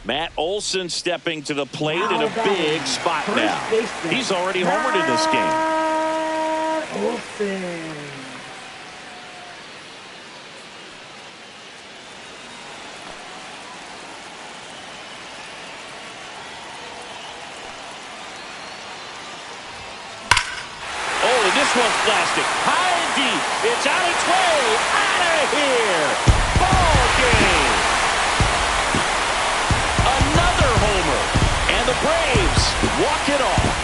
Matt Olson stepping to the plate in a big spot now. He's already homered in this game. Olson. Oh, and this one's blasted. High and deep. It's on its way. Out of here. Ball game. Another homer. And the Braves walk it off.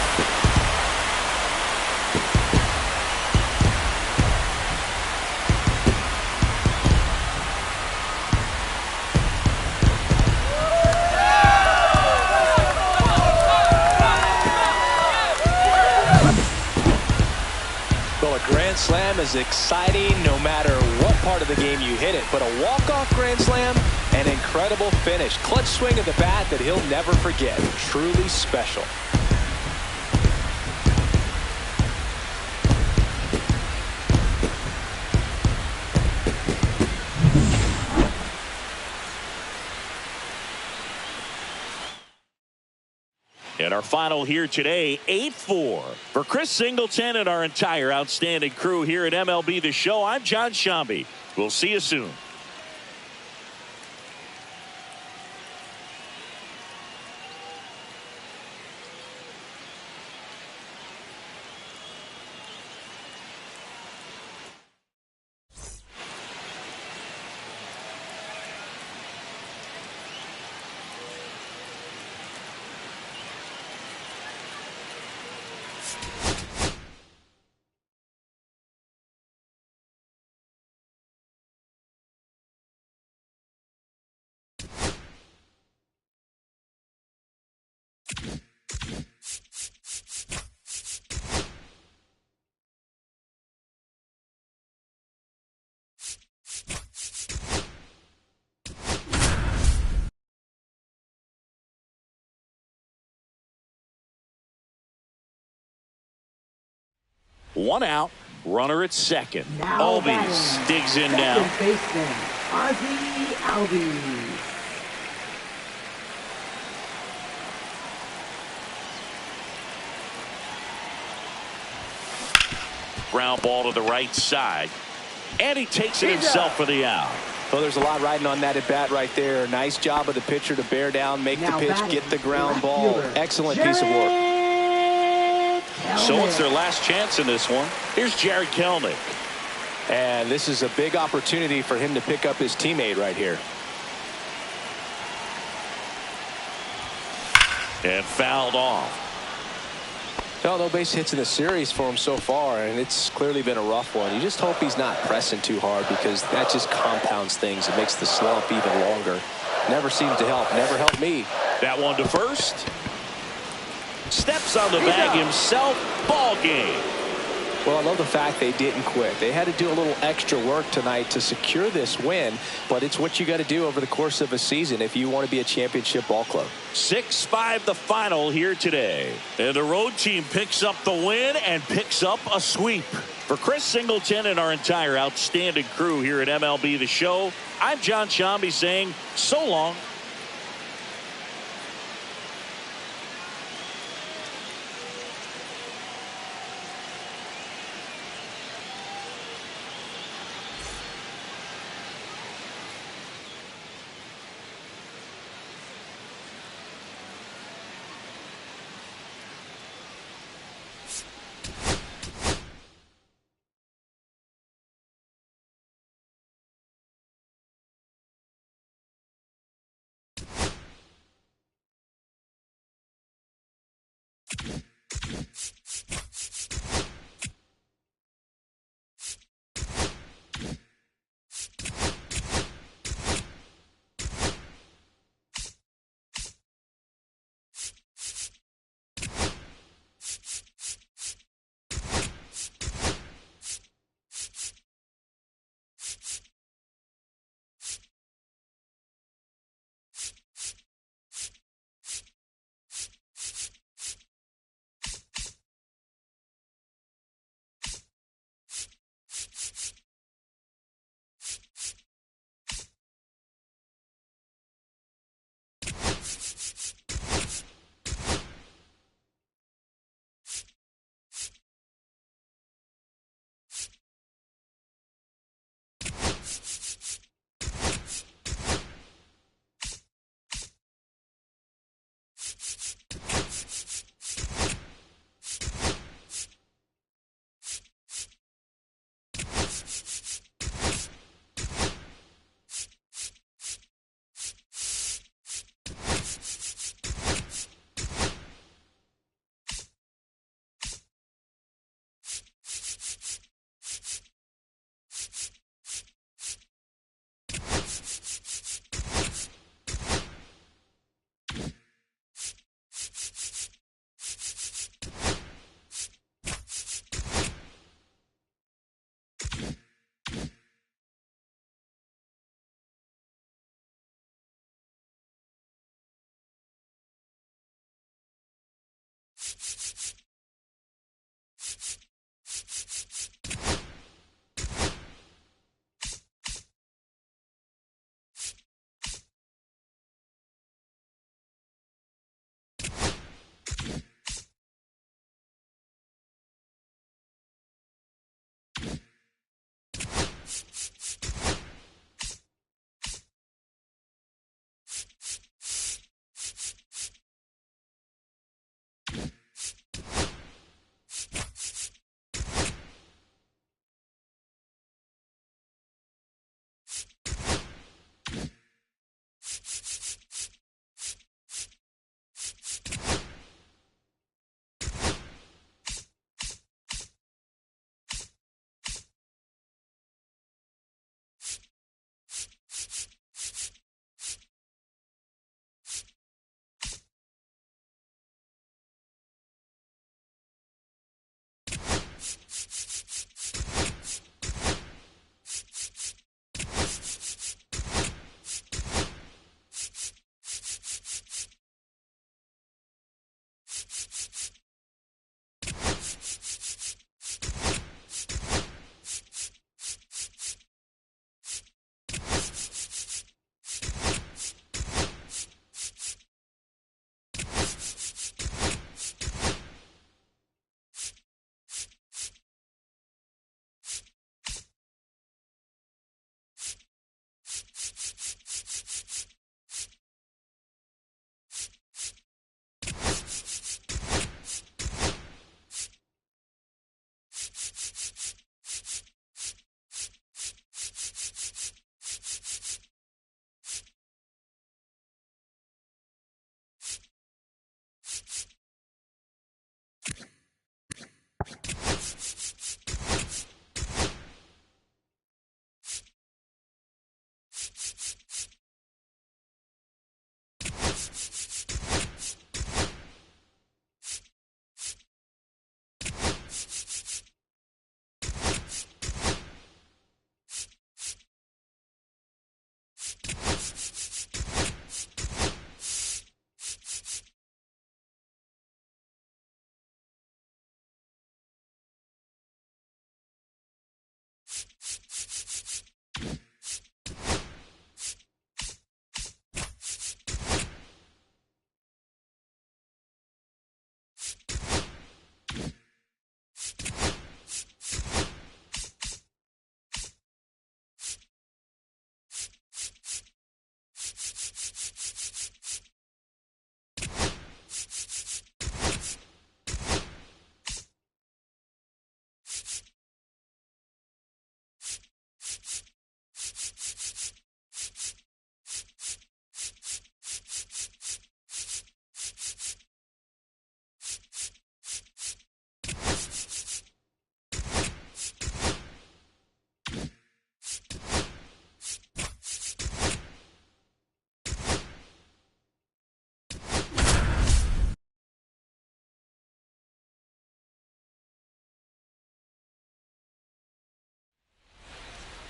Well, a grand slam is exciting no matter what part of the game you hit it. But a walk-off grand slam, an incredible finish. Clutch swing of the bat that he'll never forget. Truly special. And our final here today, 8-4. For Chris Singleton and our entire outstanding crew here at MLB The Show, I'm John Shambi. We'll see you soon. One out, runner at second. Albies digs in now. Second baseman, Ozzie Albies. Ground ball to the right side. And he takes it himself for the out. Well, there's a lot riding on that at bat right there. Nice job of the pitcher to bear down, make the pitch, get the ground ball. Excellent piece of work. So it's their last chance in this one. Here's Jared Kelnick. And this is a big opportunity for him to pick up his teammate right here. And fouled off. No base hits in the series for him so far, and it's clearly been a rough one. You just hope he's not pressing too hard, because that just compounds things. It makes the slump even longer. Never seems to help. Never helped me. That one to first. Steps on the bag himself. Ball game. Well, I love the fact they didn't quit. They had to do a little extra work tonight to secure this win, but it's what you got to do over the course of a season if you want to be a championship ball club. 6-5 the final here today. And the road team picks up the win and picks up a sweep. For Chris Singleton and our entire outstanding crew here at MLB The Show, I'm John Shambi saying so long.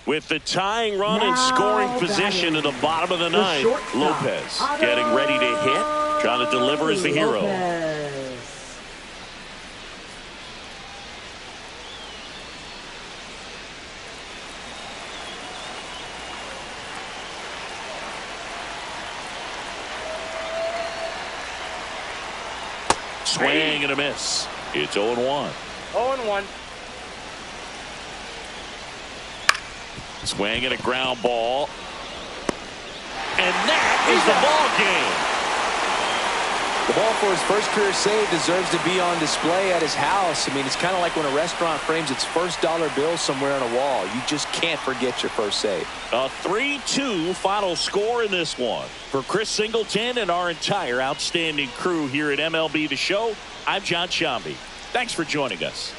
With the tying run and scoring position in the bottom of the ninth, Lopez getting ready to hit, trying to deliver as the hero. Swing and a miss. It's 0-1. 0-1. Swing and a ground ball. And that is the ball game. The ball for his first career save deserves to be on display at his house. I mean, it's kind of like when a restaurant frames its first dollar bill somewhere on a wall. You just can't forget your first save. A 3-2 final score in this one. For Chris Singleton and our entire outstanding crew here at MLB The Show, I'm John Shambi. Thanks for joining us.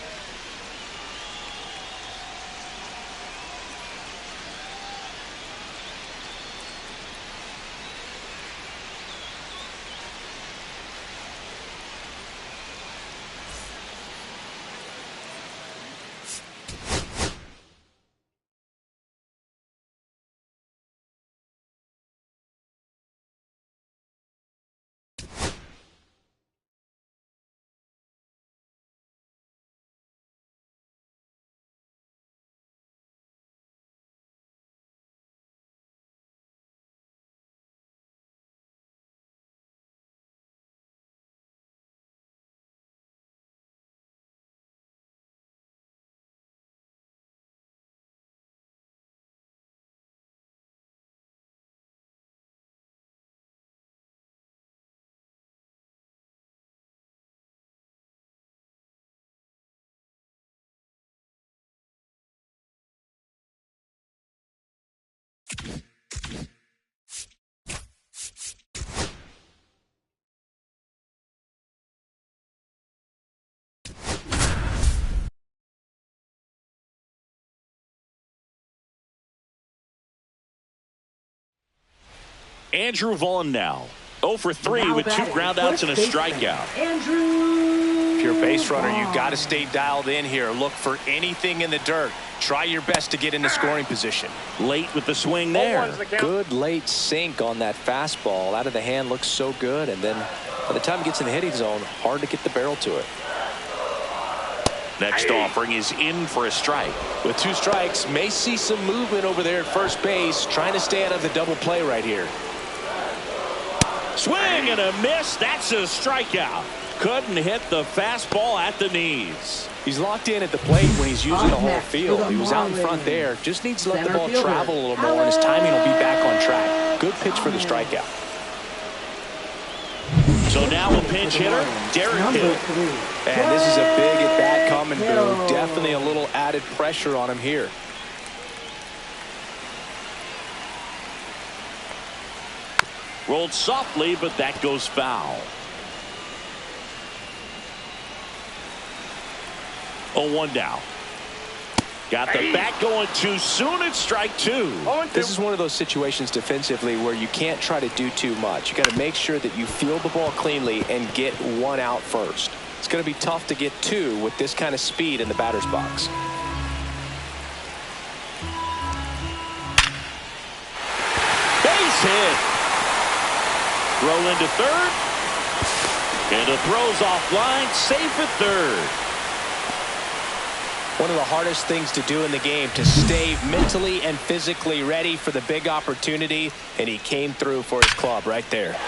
Andrew Vaughn now 0 for 3 with 2 groundouts and a strikeout. If you're a base runner, you've got to stay dialed in here. Look for anything in the dirt. Try your best to get into scoring position. Late with the swing there. Good late sink on that fastball. Out of the hand looks so good, and then by the time it gets in the hitting zone, hard to get the barrel to it. Next offering is in for a strike. With 2 strikes, may see some movement over there at first base, trying to stay out of the double play right here. Swing and a miss. That's a strikeout. Couldn't hit the fastball at the knees. He's locked in at the plate when he's using the whole field. He was out in front there. Just needs to let the ball travel a little more, and his timing will be back on track. Good pitch for the strikeout. So now a pinch hitter, Derek Hill. And this is a big at-bat coming, Boo. Definitely a little added pressure on him here. Rolled softly, but that goes foul. 0-1 down. Got the bat going too soon. It's strike 2. This is one of those situations defensively where you can't try to do too much. You got to make sure that you field the ball cleanly and get 1 out first. It's going to be tough to get 2 with this kind of speed in the batter's box. Base hit. Throw into third. And the throw's offline. Safe at third. One of the hardest things to do in the game, to stay mentally and physically ready for the big opportunity, and he came through for his club right there. 2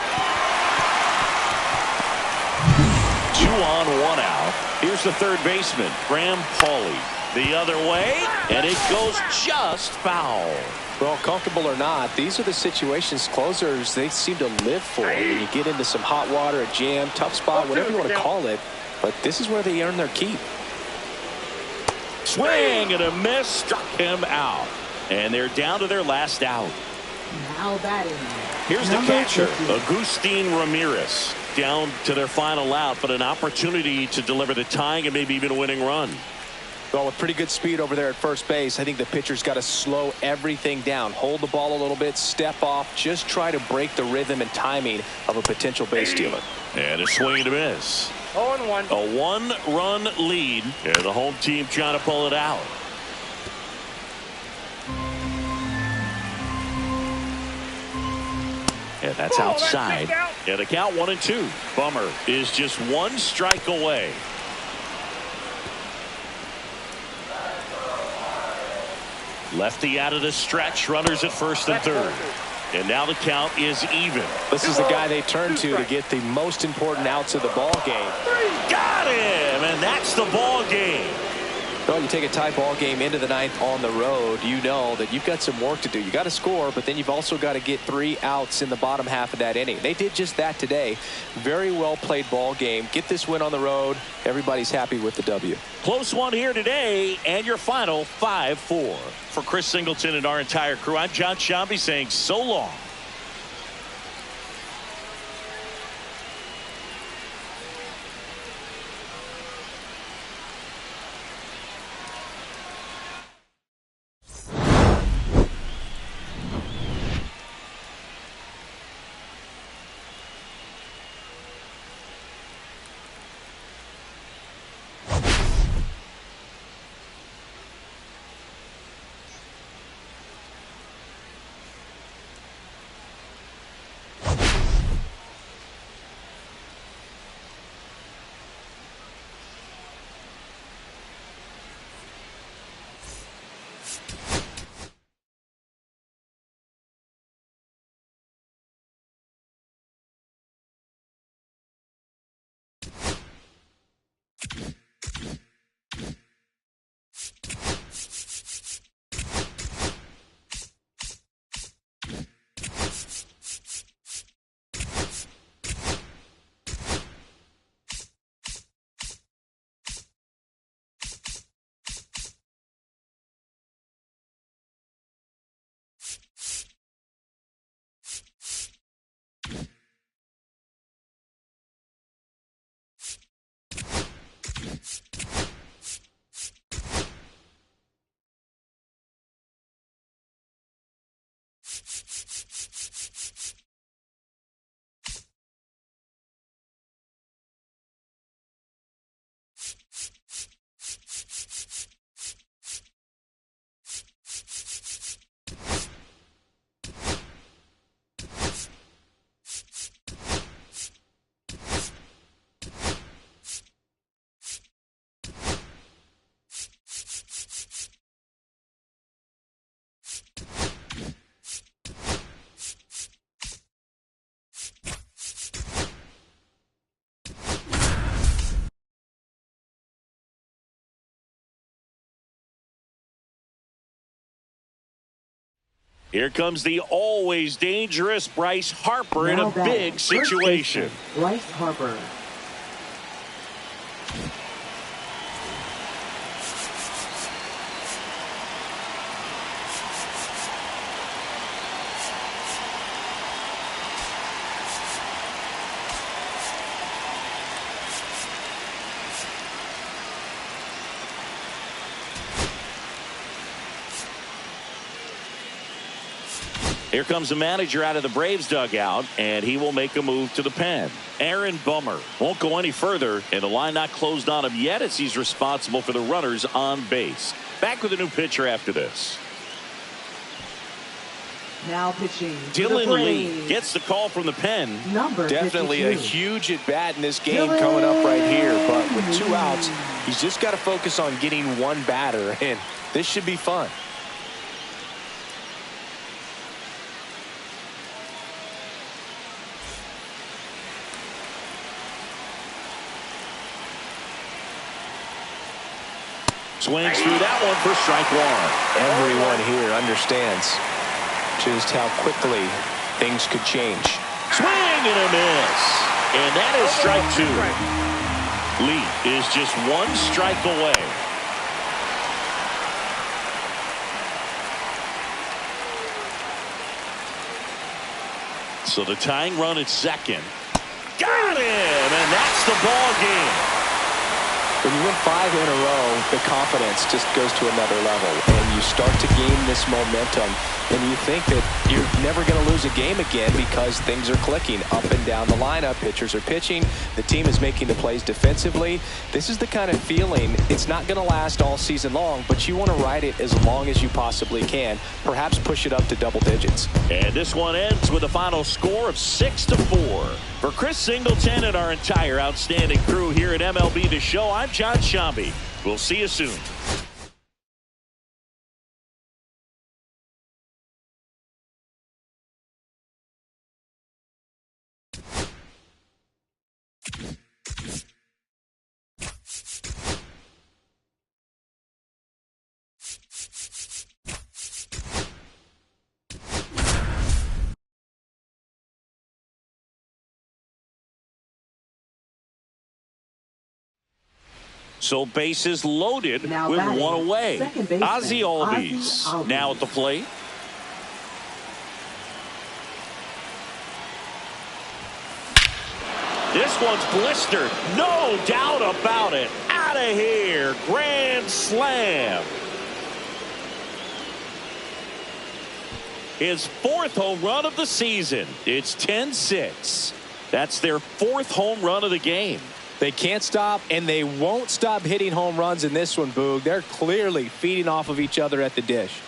on, 1 out. Here's the third baseman, Graham Pauley. The other way, and it goes just foul. Well, comfortable or not, these are the situations closers they seem to live for. When you get into some hot water, a jam, tough spot, whatever you want to call it, but this is where they earn their keep. Swing and a miss, struck him out. And they're down to their last out. Now batting. Here's the catcher, Agustin Ramirez. Down to their final out, but an opportunity to deliver the tying and maybe even a winning run. Well, with pretty good speed over there at first base, I think the pitcher's got to slow everything down. Hold the ball a little bit, step off, just try to break the rhythm and timing of a potential base stealer. And a swing and a miss. 0-1. A 1-run lead, and the home team trying to pull it out. And that's outside. And a count 1-2. Bummer is just one strike away. Lefty out of the stretch. Runners at first and third. And now the count is even. This is the guy they turn to get the most important outs of the ball game. Got him, and that's the ball game. Well, you take a tie ball game into the ninth on the road, you know that you've got some work to do. You got to score, but then you've also got to get 3 outs in the bottom half of that inning. They did just that today. Very well played ball game. Get this win on the road. Everybody's happy with the W. Close one here today, and your final 5-4. For Chris Singleton and our entire crew, I'm John Shambi saying so long. Here comes the always dangerous Bryce Harper in a big situation. Bryce Harper. Here comes the manager out of the Braves dugout, and he will make a move to the pen. Aaron Bummer won't go any further, and the line not closed on him yet as he's responsible for the runners on base. Back with a new pitcher after this. Now pitching. Dylan Lee gets the call from the pen. Definitely a huge at bat in this game coming up right here, but with 2 outs, he's just got to focus on getting 1 batter, and this should be fun. Swings through that one for strike 1. Everyone here understands just how quickly things could change. Swing and a miss. And that is strike 2. Lee is just 1 strike away. So the tying run at second. Got him, and that's the ball game. When you win 5 in a row, the confidence just goes to another level, and you start to gain this momentum, and you think that you're never going to lose a game again because things are clicking up and down the lineup. Pitchers are pitching. The team is making the plays defensively. This is the kind of feeling, it's not going to last all season long, but you want to ride it as long as you possibly can. Perhaps push it up to double digits. And this one ends with a final score of 6-4. For Chris Singleton and our entire outstanding crew here at MLB The Show, I'm John Shambi. We'll see you soon. So bases loaded Now with batting, one away. second baseman, Ozzie Albies Albies. now at the plate. This one's blistered. No doubt about it. Out of here. Grand slam. His 4th home run of the season. It's 10-6. That's their 4th home run of the game. They can't stop, and they won't stop hitting home runs in this one, Boog. They're clearly feeding off of each other at the dish.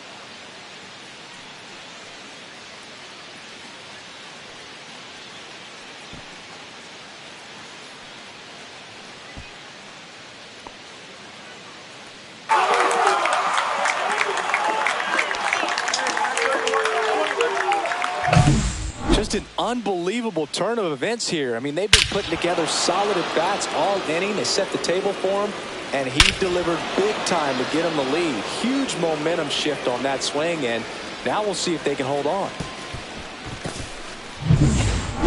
Just an unbelievable turn of events here. I mean, they've been putting together solid at-bats all inning. They set the table for him, and he delivered big time to get him the lead. Huge momentum shift on that swing, and now we'll see if they can hold on.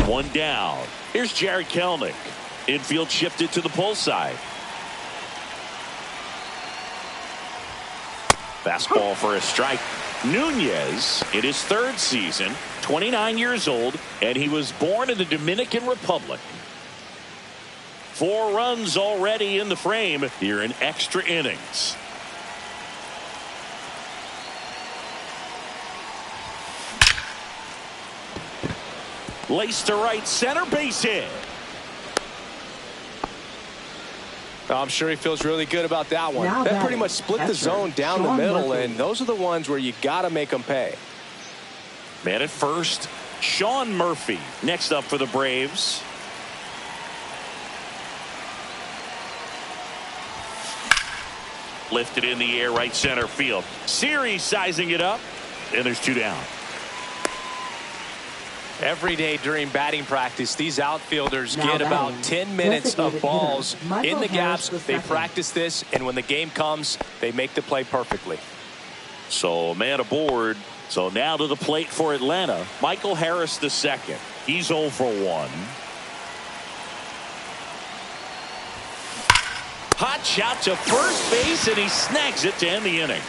One down. Here's Jared Kelenic. Infield shifted to the pull side. Fastball for a strike. Nunez in his 3rd season, 29 years old, and he was born in the Dominican Republic. 4 runs already in the frame here in extra innings. Laced to right center, base hit. I'm sure he feels really good about that one. Now That pretty much split the zone down the middle, and those are the ones where you got to make them pay. Man at first, Sean Murphy next up for the Braves. Lifted in the air, right center field. Series sizing it up, and there's 2 down. Every day during batting practice, these outfielders Now get about batting, 10 minutes of designated balls hitter, Michael in the Harris gaps. the They second. practice this, and when the game comes, they make the play perfectly. So a man aboard. So now to the plate for Atlanta, Michael Harris the second. He's 0 for 1. Hot shot to first base, and he snags it to end the inning.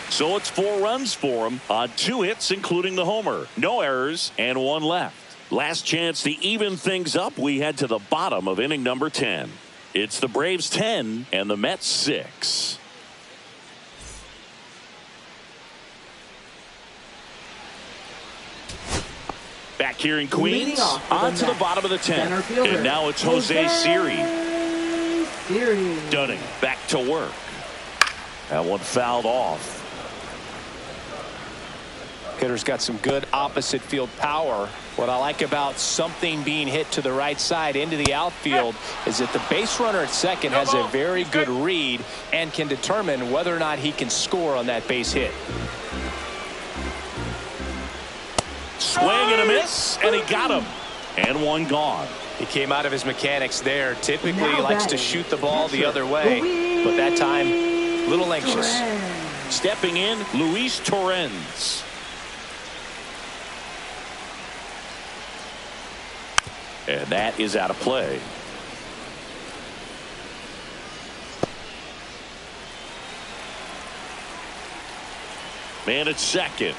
So it's 4 runs for him on 2 hits, including the homer. No errors and 1 left. Last chance to even things up. We head to the bottom of inning number 10. It's the Braves 10 and the Mets 6. Back here in Queens, on to the bottom of the 10th. And now it's Jose Siri. Dunning back to work. That one fouled off. Hitter's got some good opposite field power. What I like about something being hit to the right side into the outfield is that the base runner at second has a very good read and can determine whether or not he can score on that base hit. Swing and a miss, and he got him. And 1 gone. He came out of his mechanics there. Typically Now likes to batting, shoot the ball the catcher, other way, but that time a little anxious. Torrens. Stepping in, Luis Torrens. And that is out of play. Man at second.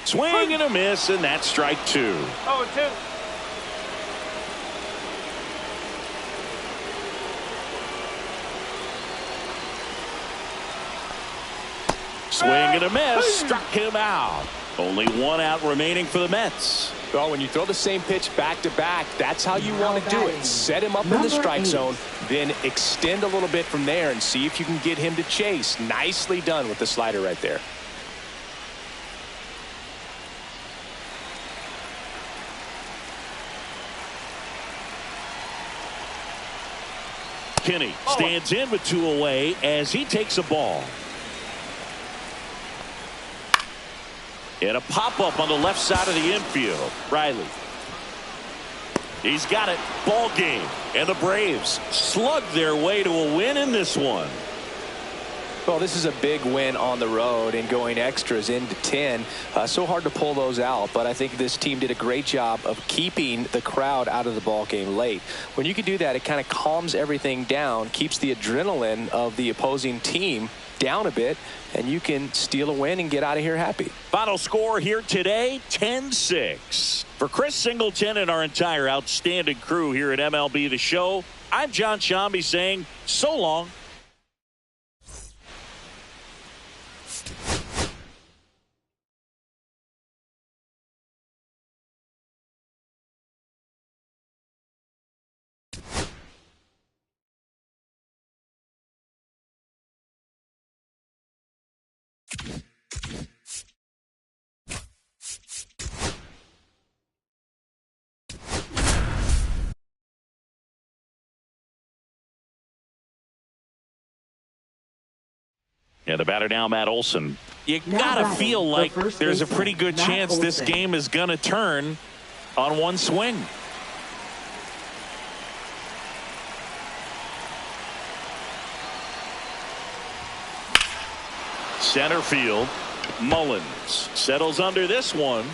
Swing and a miss, and that's strike 2. 0-2. Swing and a miss. Struck him out. Only one out remaining for the Mets. Well, when you throw the same pitch back-to-back, that's how you want to do it. Set him up in the strike zone, then extend a little bit from there and see if you can get him to chase. Nicely done with the slider right there. Kinney stands in with 2 away as he takes a ball. And a pop-up on the left side of the infield. Riley. He's got it. Ball game. And the Braves slug their way to a win in this one. Well, this is a big win on the road and going extras into 10. So hard to pull those out, but I think this team did a great job of keeping the crowd out of the ball game late. When you can do that, it kind of calms everything down, keeps the adrenaline of the opposing team down a bit, and you can steal a win and get out of here happy. Final score here today, 10-6. For Chris Singleton and our entire outstanding crew here at MLB The Show, I'm John Shambi saying so long. Yeah, the batter now, Matt Olson. You gotta feel like there's a pretty good chance this game is gonna turn on one swing. Center field. Mullins settles under this one.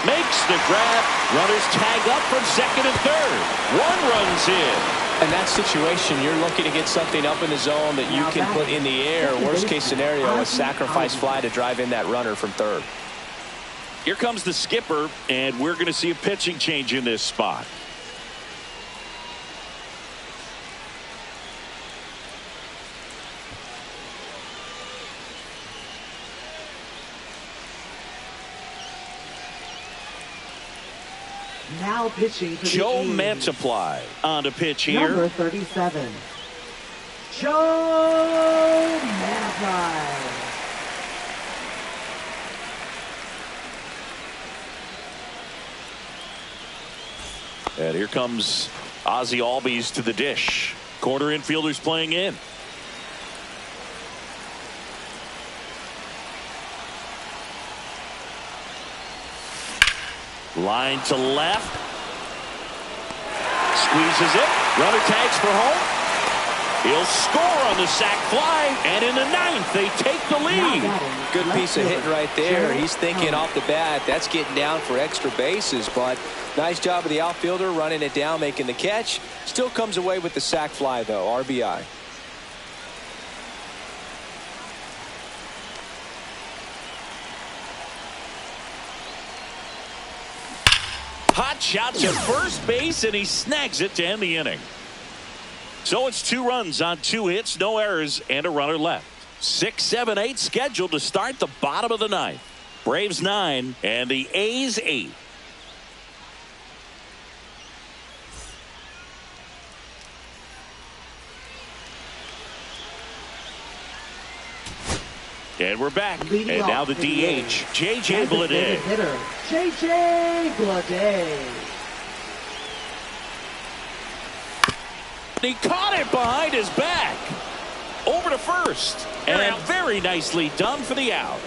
Makes the grab. Runners tag up from second and third. 1 run's in. In that situation, you're looking to get something up in the zone that you can put in the air. Worst case scenario, a sacrifice fly to drive in that runner from third. Here comes the skipper, and we're going to see a pitching change in this spot. Now pitching for Joe the Mantiply on to pitch here. Number 37, Joe Mantiply. And here comes Ozzie Albies to the dish. Corner infielders playing in. Line to left. Squeezes it. Runner tags for home. He'll score on the sac fly. And in the 9th, they take the lead. Good piece of hitting right there. He's thinking off the bat, that's getting down for extra bases. But nice job of the outfielder running it down, making the catch. Still comes away with the sac fly, though. RBI. Hot shot to first base, and he snags it to end the inning. So it's 2 runs on 2 hits, no errors, and a runner left. 6, 7, 8 scheduled to start the bottom of the 9th. Braves 9 and the A's 8. And we're back. And now the DH, J.J. Bleday. J.J. Bleday. He caught it behind his back. Over to first. And very nicely done for the out.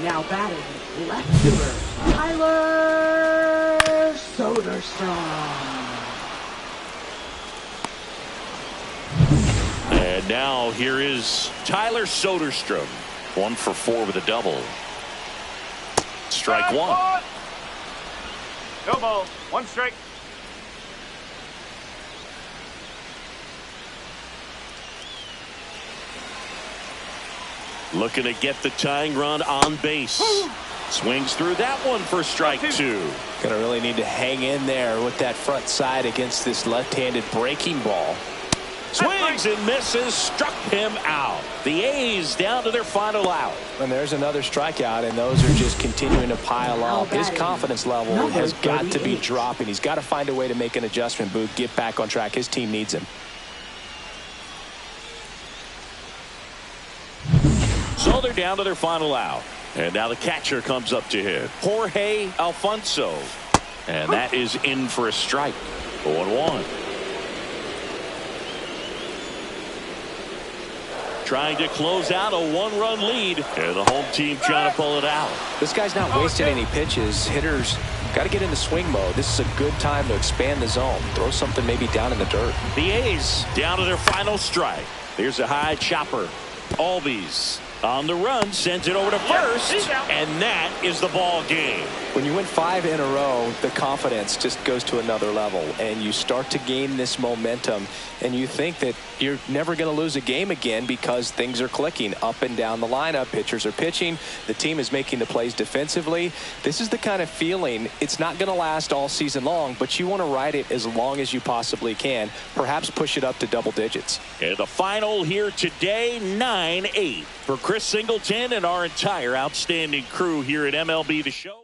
Now batting left fielder, Tyler Soderstrom. And now here is Tyler Soderstrom. 1 for 4 with a double. Strike 1. No ball. 1 strike. Looking to get the tying run on base. Swings through that one for strike 2. Gonna really need to hang in there with that front side against this left-handed breaking ball. Swings and misses, struck him out. The A's down to their final out. And there's another strikeout, and those are just continuing to pile up. His confidence level has got to be dropping. He's got to find a way to make an adjustment, Booth, get back on track. His team needs him. So they're down to their final out. And now the catcher comes up to hit. Jorge Alfonso. And that is in for a strike. 0-1. Trying to close out a one-run lead. And the home team trying to pull it out. This guy's not wasting any pitches. Hitters got to get into swing mode. This is a good time to expand the zone. Throw something maybe down in the dirt. The A's down to their final strike. There's a high chopper. Albies on the run, sends it over to first, and that is the ball game. When you win 5 in a row, the confidence just goes to another level, and you start to gain this momentum, and you think that you're never going to lose a game again because things are clicking up and down the lineup. Pitchers are pitching. The team is making the plays defensively. This is the kind of feeling, it's not going to last all season long, but you want to ride it as long as you possibly can. Perhaps push it up to double digits. And the final here today, 9-8 for Chris Singleton and our entire outstanding crew here at MLB The Show.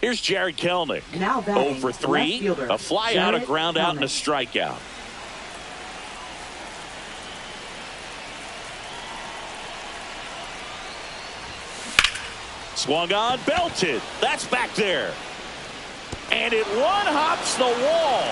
Here's Jared Kelenic. Now batting, 0 for 3, a fly out, a ground out, and a strikeout. Swung on, belted. That's back there. And it one-hops the wall.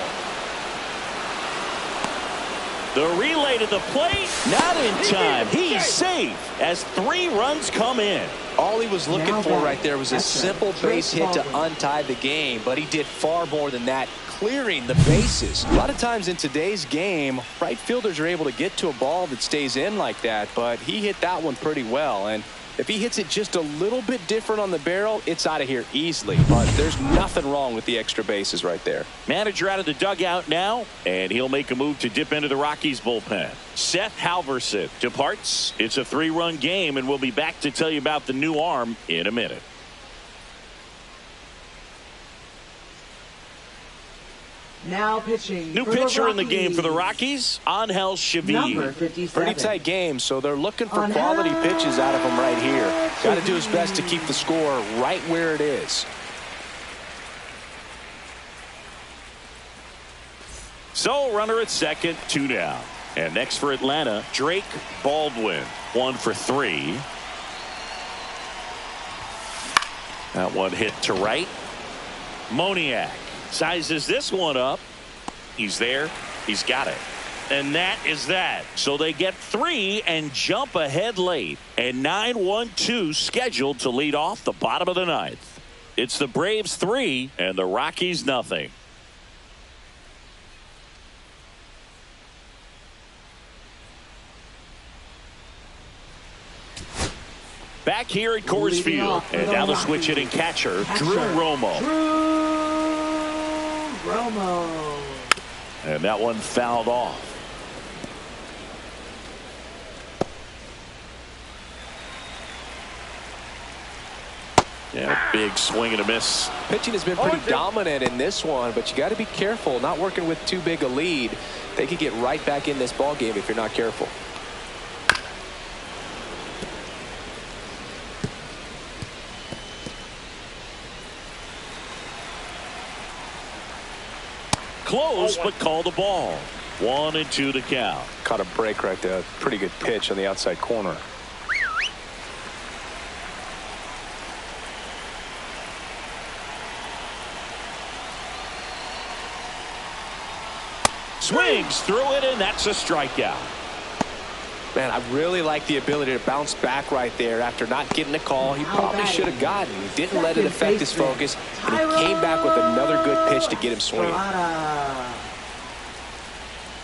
The relay to the plate, not in time. He's safe as 3 runs come in. All he was looking for right there was a simple base hit to untie the game, but he did far more than that, clearing the bases. A lot of times in today's game, right fielders are able to get to a ball that stays in like that, but he hit that one pretty well. And if he hits it just a little bit different on the barrel, it's out of here easily. But there's nothing wrong with the extra bases right there. Manager out of the dugout now, and he'll make a move to dip into the Rockies bullpen. Seth Halverson departs. It's a 3-run game, and we'll be back to tell you about the new arm in a minute. Now pitching. New pitcher in the game for the Rockies, Angel Number Chevy. 57. Pretty tight game, so they're looking for quality pitches out of him right here. Got to do his best to keep the score right where it is. So runner at second, 2 down. And next for Atlanta, Drake Baldwin, 1 for 3. That one hit to right. Moniak sizes this one up. He's there. He's got it. And that is that. So they get 3 and jump ahead late. And 9-1-2 scheduled to lead off the bottom of the 9th. It's the Braves 3 and the Rockies nothing. Back here at Coors Field. And now the switch hitting catcher, Drew Romo. And that one fouled off. Yeah, big swing and a miss. Pitching has been pretty dominant in this one, but you got to be careful. Not working with too big a lead. They could get right back in this ball game if you're not careful. close, but called the ball. 1-2 to count. Caught a break right there. Pretty good pitch on the outside corner. Swings through it, and that's a strikeout. Man, I really like the ability to bounce back right there after not getting a call he probably should have gotten. He didn't let it affect his focus, and he came back with another good pitch to get him swinging.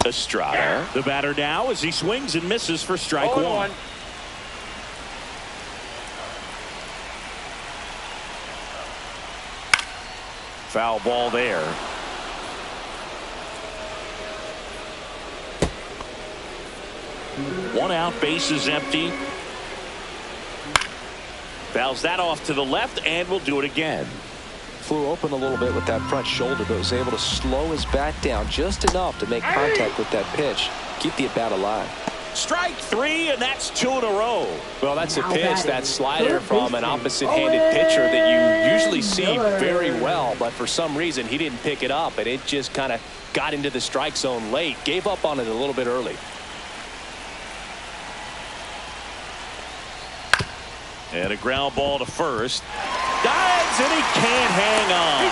Estrada, the batter now as he swings and misses for strike one. Foul ball there. One out, base is empty. Fouls that off to the left, and will do it again. Flew open a little bit with that front shoulder, but was able to slow his bat down just enough to make contact with that pitch. Keep the at-bat alive. Strike three, and that's 2 in a row. Well, that's a pitch, that slider from an opposite-handed pitcher that you usually see very well, but for some reason he didn't pick it up, and it just kind of got into the strike zone late. Gave up on it a little bit early. And a ground ball to first. Dives, and he can't hang on.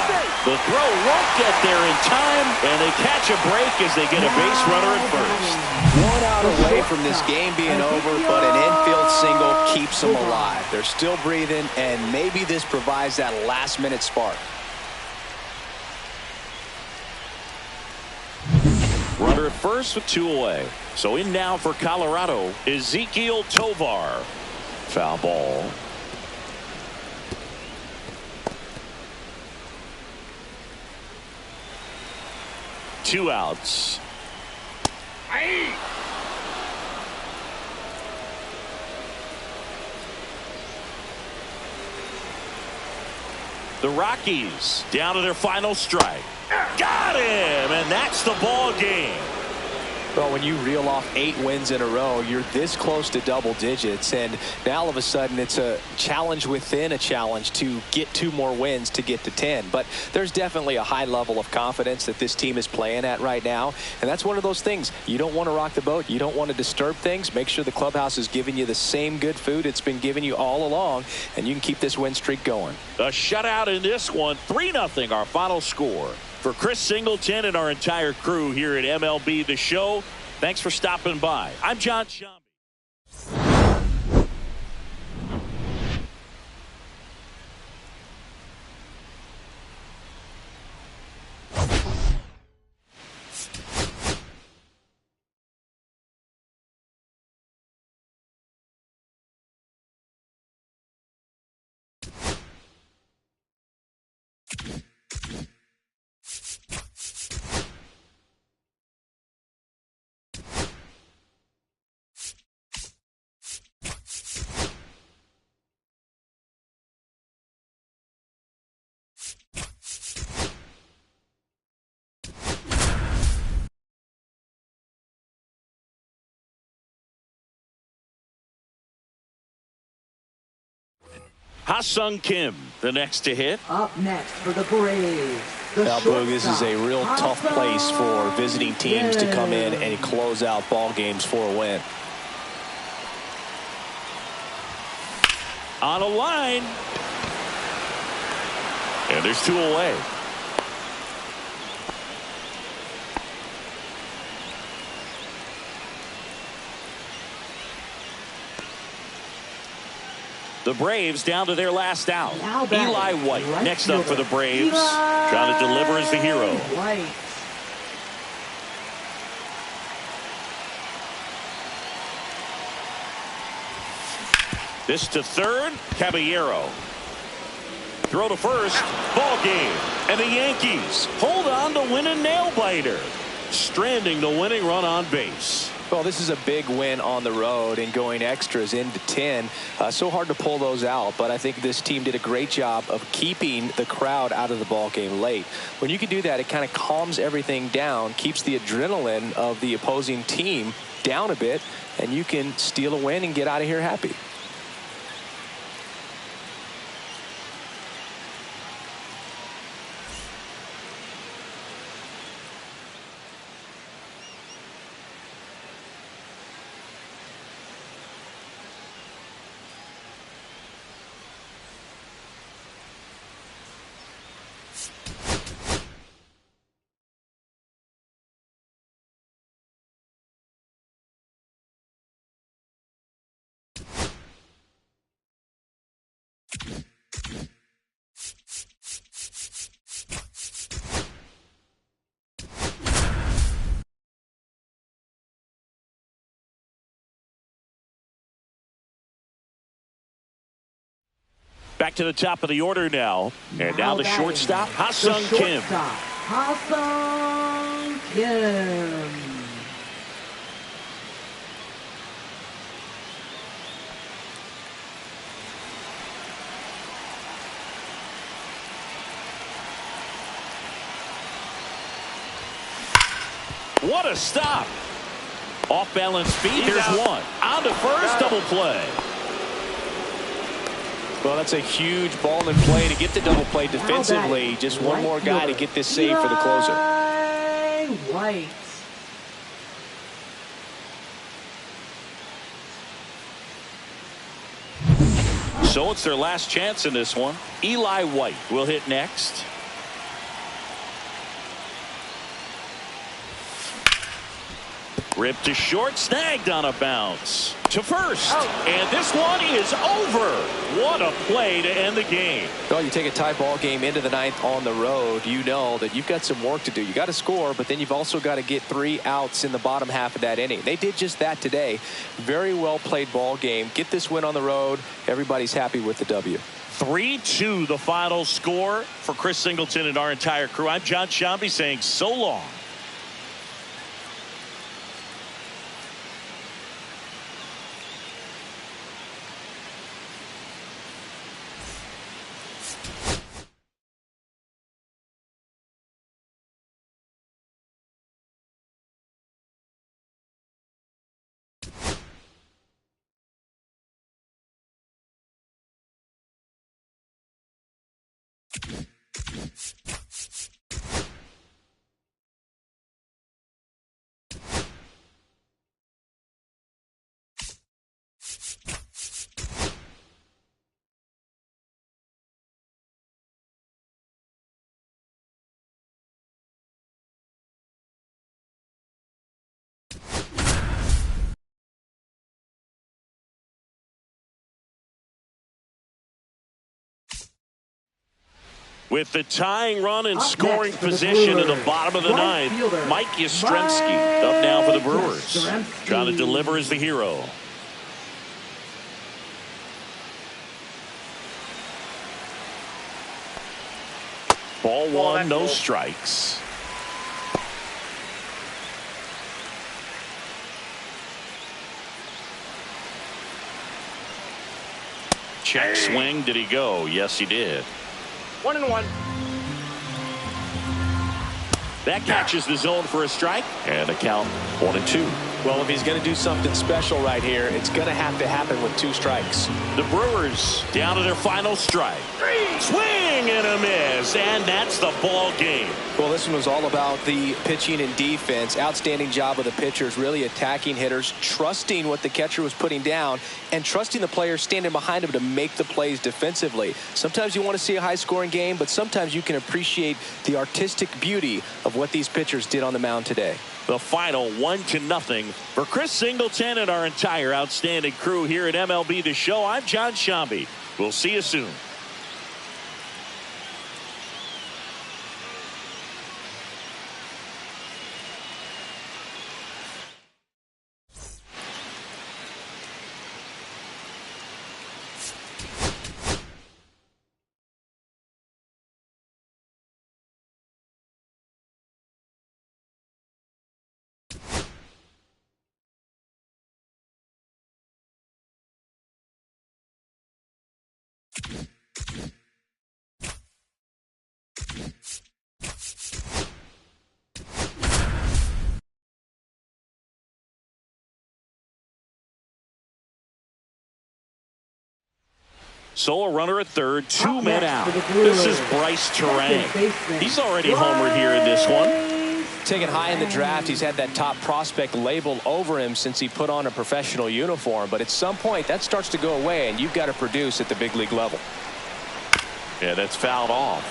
The throw won't get there in time, and they catch a break as they get a base runner at first. 1 out away from this game being over, but an infield single keeps them alive. They're still breathing, and maybe this provides that last-minute spark. Runner at first with 2 away. So in now for Colorado, Ezequiel Tovar. Foul ball. Two outs. The Rockies down to their final strike. Got him, and that's the ball game. Well, when you reel off 8 wins in a row, you're this close to double digits, and now all of a sudden it's a challenge within a challenge to get 2 more wins to get to 10. But there's definitely a high level of confidence that this team is playing at right now, and that's one of those things. You don't want to rock the boat. You don't want to disturb things. Make sure the clubhouse is giving you the same good food it's been giving you all along, and you can keep this win streak going. A shutout in this one, 3-0 our final score. For Chris Singleton and our entire crew here at MLB The Show, thanks for stopping by. I'm John Shambi. Ha-Sung Kim, the next to hit. Up next for the Braves. Now, Boog, this is a real tough place for visiting teams to come in and close out ball games for a win. On a line. And there's 2 away. The Braves down to their last out. Eli White next up for the Braves. Trying to deliver as the hero. White. This to third, Caballero. Throw to first, ball game. And the Yankees hold on to win a nail-biter, stranding the winning run on base. Well, this is a big win on the road and going extras into 10. So hard to pull those out, but I think this team did a great job of keeping the crowd out of the ball game late. When you can do that, it kind of calms everything down, keeps the adrenaline of the opposing team down a bit, and you can steal a win and get out of here happy. Back to the top of the order now. And now the shortstop, Ha-Sung Kim. Ha-Sung Kim. What a stop. Off balance feet. There's one. On to first, double play. Well, that's a huge ball in play to get the double play defensively. Just one more guy to get this save for the closer. White. So it's their last chance in this one. Eli White will hit next. Ripped to short, snagged on a bounce. To first, and this one is over. What a play to end the game. Well, you take a tie ball game into the ninth on the road, you know that you've got some work to do. You got to score, but then you've also got to get 3 outs in the bottom half of that inning. They did just that today. Very well played ball game. Get this win on the road. Everybody's happy with the W. 3-2 the final score for Chris Singleton and our entire crew. I'm John Shambi saying so long. With the tying run and scoring position in the bottom of the ninth, Mike Yastrzemski up now for the Brewers. Trying to deliver as the hero. Ball one, no strikes. Check swing. Did he go? Yes, he did. 1-1. That catches the zone for a strike, and a count 1-2. Well, if he's going to do something special right here, it's going to have to happen with 2 strikes. The Brewers down to their final strike. Swing and a miss, and that's the ball game. Well, this one was all about the pitching and defense. Outstanding job of the pitchers, really attacking hitters, trusting what the catcher was putting down, and trusting the players standing behind him to make the plays defensively. Sometimes you want to see a high-scoring game, but sometimes you can appreciate the artistic beauty of what these pitchers did on the mound today. The final 1-0 for Chris Singleton and our entire outstanding crew here at MLB The Show. I'm John Shambi. We'll see you soon. So a runner at third, 2 men out. This is Bryce Terang. He's already homered here in this one. Taken high in the draft, he's had that top prospect label over him since he put on a professional uniform. But at some point, that starts to go away, and you've got to produce at the big league level. Yeah, that's fouled off.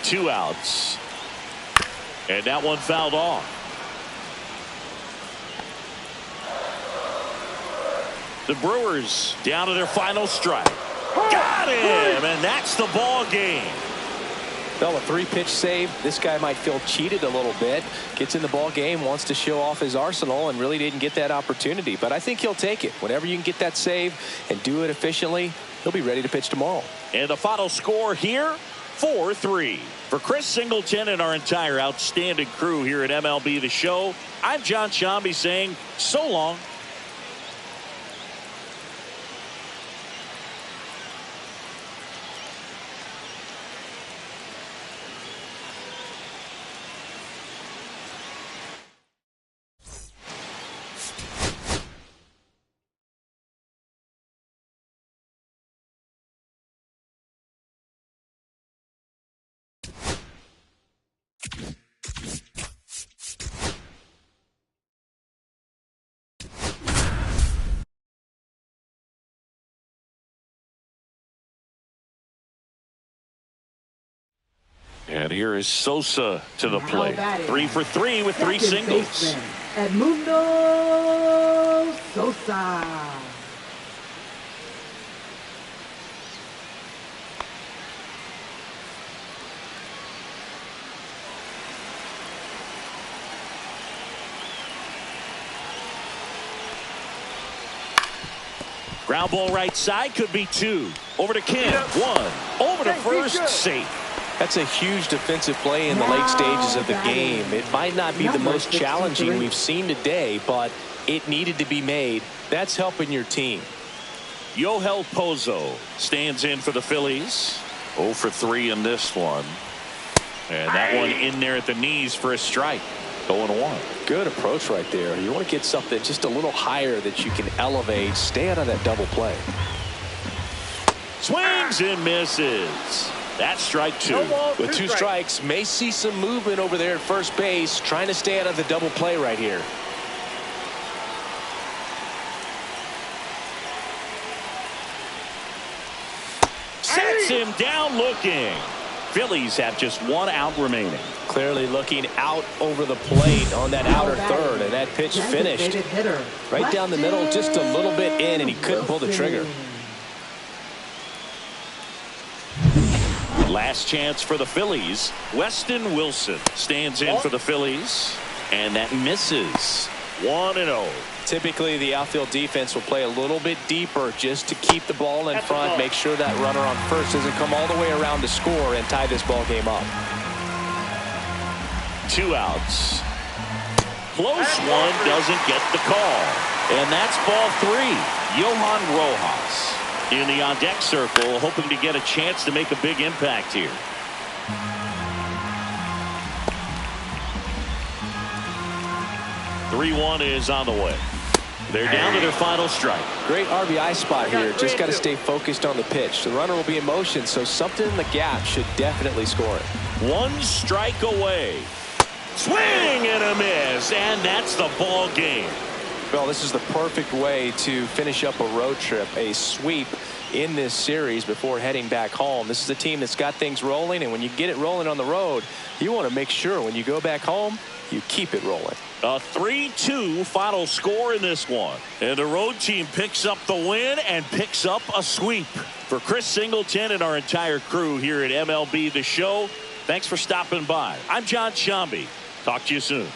Two outs. And that one fouled off. The Brewers down to their final strike. Got him, and that's the ball game. Well, a 3-pitch save, this guy might feel cheated a little bit. Gets in the ball game, wants to show off his arsenal, and really didn't get that opportunity. But I think he'll take it. Whenever you can get that save and do it efficiently, he'll be ready to pitch tomorrow. And the final score here, 4-3. For Chris Singleton and our entire outstanding crew here at MLB The Show, I'm John Shambi saying so long. And here is Sosa to the plate. 3 for 3 with 3 singles. Edmundo Sosa. Ground ball right side, could be 2. Over to Kim, 1. Over to first, safe. That's a huge defensive play in the late stages of the game. It might not be the most challenging we've seen today, but it needed to be made. That's helping your team. Yohel Pozo stands in for the Phillies. 0 for 3 in this one. And that one in there at the knees for a strike. 0-1. Good approach right there. You want to get something just a little higher that you can elevate. Stay out of that double play. Swings and misses. That's strike 2. With 2 strikes, may see some movement over there at first base, trying to stay out of the double play right here. Sets him down looking. Phillies have just 1 out remaining. Clearly looking out over the plate on that outer third, and that pitch finished right down the middle, just a little bit in, and he couldn't pull the trigger. Last chance for the Phillies. Weston Wilson stands in for the Phillies, and that misses. 1-0. Typically, the outfield defense will play a little bit deeper just to keep the ball in front, make sure that runner on first doesn't come all the way around to score and tie this ball game up. 2 outs. Close one, doesn't get the call. And that's ball 3. Johan Rojas in the on-deck circle, hoping to get a chance to make a big impact here. .3-1 is on the way. They're down to their final strike. Great RBI spot here. Just got to stay focused on the pitch. The runner will be in motion, so something in the gap should definitely score it. 1 strike away. Swing and a miss, and that's the ball game. Well, this is the perfect way to finish up a road trip, a sweep in this series before heading back home. This is a team that's got things rolling, and when you get it rolling on the road, you want to make sure when you go back home, you keep it rolling. A 3-2 final score in this one. And the road team picks up the win and picks up a sweep. For Chris Singleton and our entire crew here at MLB The Show, thanks for stopping by. I'm John Shambi. Talk to you soon.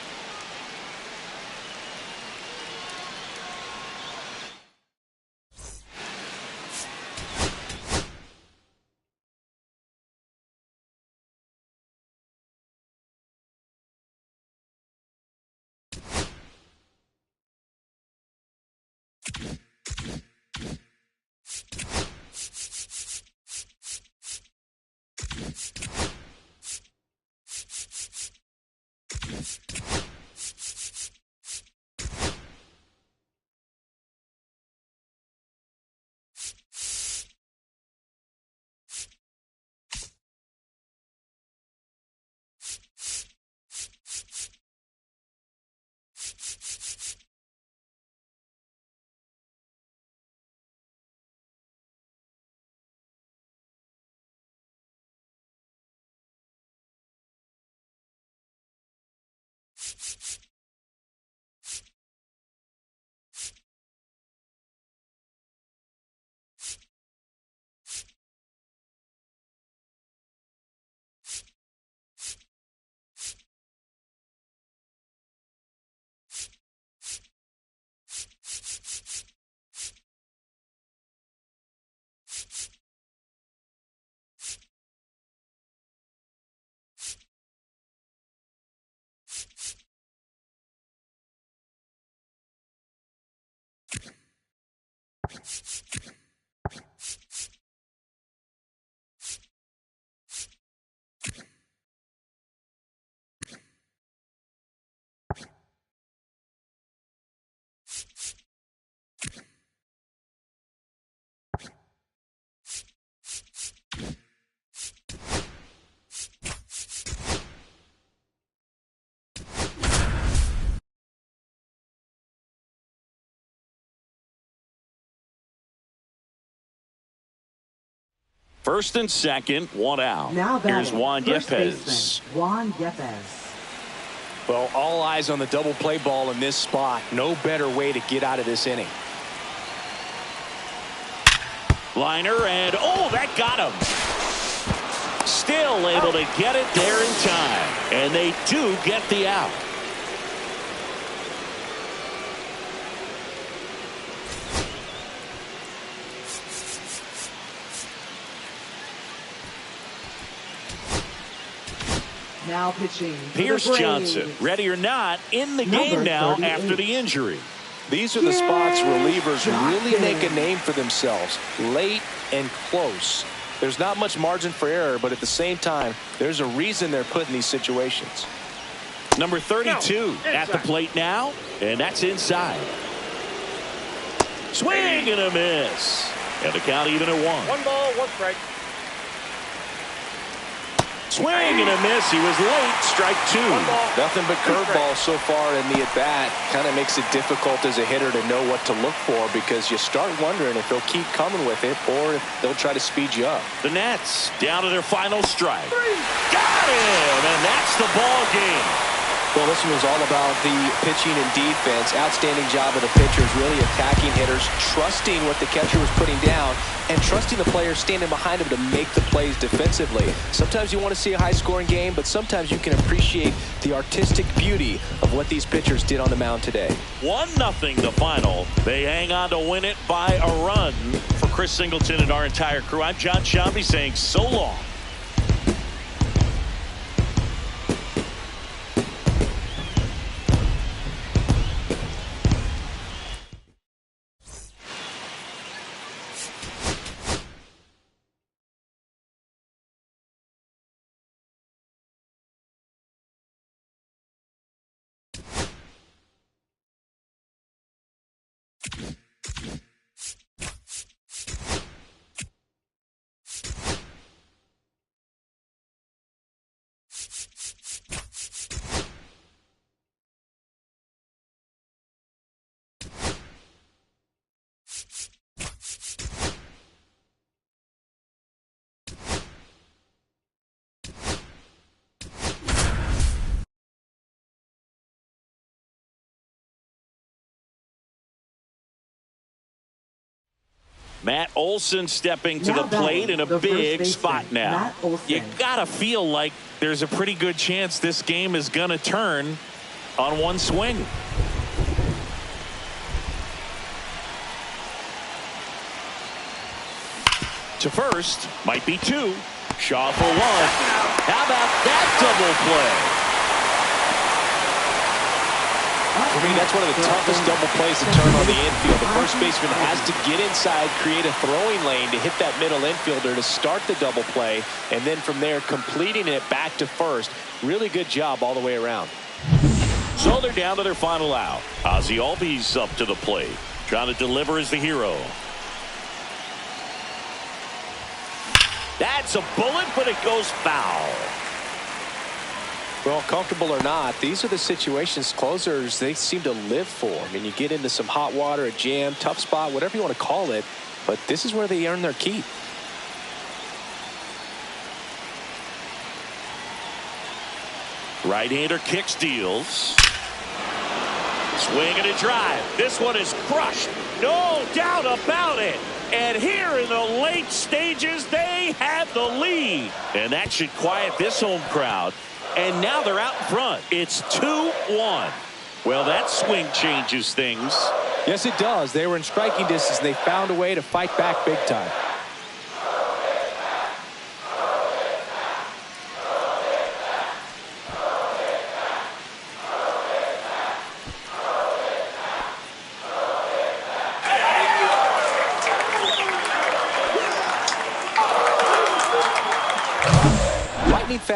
First and second, one out. Now Here's batting, Juan first Yepez. baseman, Juan Yepez. Well, all eyes on the double play ball in this spot. No better way to get out of this inning. Liner, and oh, that got him. Still able to get it there in time. And they do get the out. Now pitching for Pierce the Braves. Johnson, ready or not, in the game now 38. after the injury. These are the spots relievers really make a name for themselves. Late and close. There's not much margin for error, but at the same time, there's a reason they're put in these situations. Number 32 at the plate now, and that's inside. Swing and a miss. And the count even at one. 1 ball, 1 strike. Swing and a miss. He was late. Strike 2. 1 ball. Nothing but curveballs so far in the at-bat. Kind of makes it difficult as a hitter to know what to look for because you start wondering if they'll keep coming with it or if they'll try to speed you up. The Nets down to their final strike. Got him, and that's the ball game. Well, this one was all about the pitching and defense. Outstanding job of the pitchers, really attacking hitters, trusting what the catcher was putting down, and trusting the players standing behind him to make the plays defensively. Sometimes you want to see a high-scoring game, but sometimes you can appreciate the artistic beauty of what these pitchers did on the mound today. 1-0 the final. They hang on to win it by a run. For Chris Singleton and our entire crew, I'm John Shelby saying so long. Matt Olson stepping to Now the plate in a batting, the first big baseman, spot now. Matt Olson. You gotta feel like there's a pretty good chance this game is gonna turn on one swing. To first, might be 2. Shaw for 1. How about that double play? For me, that's one of the toughest double plays to turn on the infield. The first baseman has to get inside, create a throwing lane to hit that middle infielder to start the double play, and then from there completing it back to first. Really good job all the way around. So they're down to their final out. Ozzie Albies up to the plate, trying to deliver as the hero. That's a bullet, but it goes foul. Well, comfortable or not, these are the situations closers they seem to live for. I mean, you get into some hot water, a jam, tough spot, whatever you want to call it, but this is where they earn their keep. Right-hander kicks, deals. Swing and a drive. This one is crushed. No doubt about it. And here in the late stages, they have the lead. And that should quiet this home crowd. And now they're out in front. It's 2-1. Well, that swing changes things. Yes, it does. They were in striking distance. They found a way to fight back big time.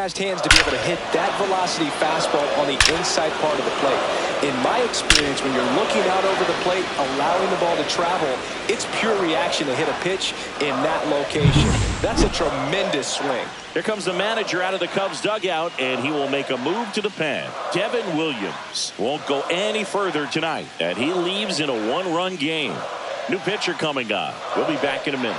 fast hands to be able to hit that velocity fastball on the inside part of the plate. In my experience, when you're looking out over the plate, allowing the ball to travel, it's pure reaction to hit a pitch in that location. That's a tremendous swing. Here comes the manager out of the Cubs dugout, and he will make a move to the pen. Devin Williams won't go any further tonight, and he leaves in a one-run game. New pitcher coming on. We'll be back in a minute.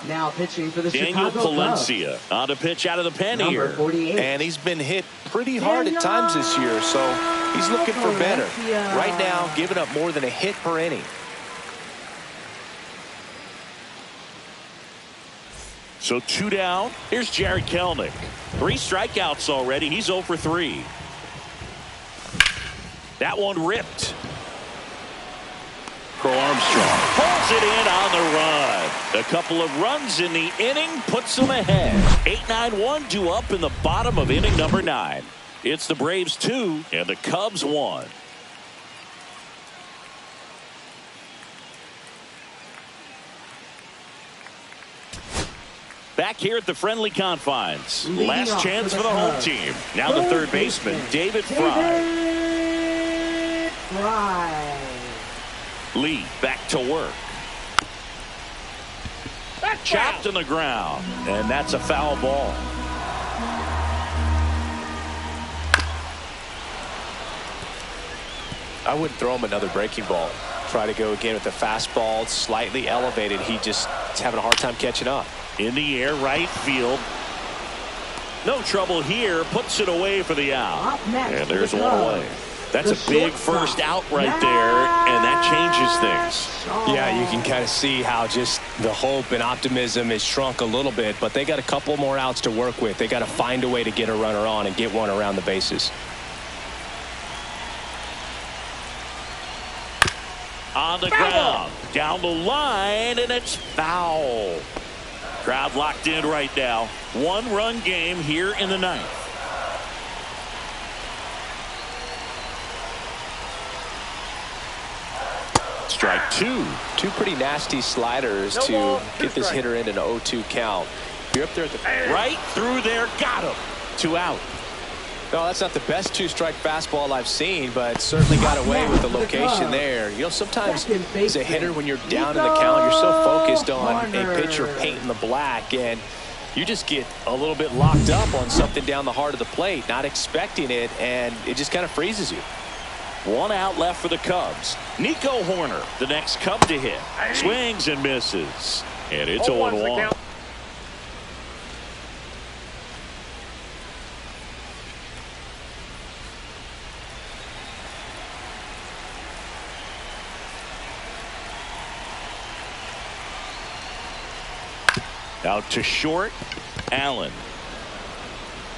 Now pitching for the Daniel Chicago Palencia Cubs. on to pitch out of the pen Number here. 48. And he's been hit pretty hard at times this year, so he's looking for better. Right now, giving up more than a hit per inning. So 2 down. Here's Jared Kelenic. 3 strikeouts already. He's 0 for 3. That one ripped. Crow Armstrong pulls it in on the run. A couple of runs in the inning puts them ahead. 8-9-1 due up in the bottom of inning number 9. It's the Braves 2 and the Cubs 1. Back here at the friendly confines. Last chance for the home team. Now the third baseman, David Fry. Lee back to work. Chopped in the ground, and that's a foul ball. I wouldn't throw him another breaking ball. Try to go again with the fastball, slightly elevated. He just is having a hard time catching up. In the air, right field. No trouble here. Puts it away for the out. And there's one away. That's a big first out right there, and that changes things. Yeah, you can kind of see how just the hope and optimism is shrunk a little bit, but they got a couple more outs to work with. They got to find a way to get a runner on and get one around the bases. On the ground, down the line, and it's foul. Crowd locked in right now. 1-run game here in the 9th. Strike 2. Two pretty nasty sliders to get this hitter in an 0-2 count. You're up there at the right through there, got him. 2 out. No, that's not the best 2-strike fastball I've seen, but certainly got away with the location there. You know, sometimes as a hitter, when you're down in the count, you're so focused on a pitcher painting the black, and you just get a little bit locked up on something down the heart of the plate, not expecting it, and it just kind of freezes you. 1 out left for the Cubs. Nico Horner, the next Cub to hit. Swings and misses. And it's 0-1. Out to short. Allen.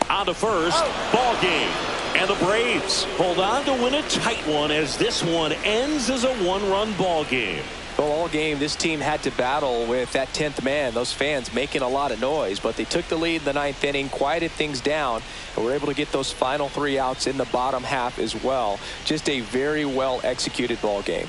On to first. Ball game. And the Braves hold on to win a tight one as this one ends as a 1-run ball game. Well, all game, this team had to battle with that 10th man. Those fans making a lot of noise, but they took the lead in the 9th inning, quieted things down, and were able to get those final 3 outs in the bottom half as well. Just a very well executed ball game.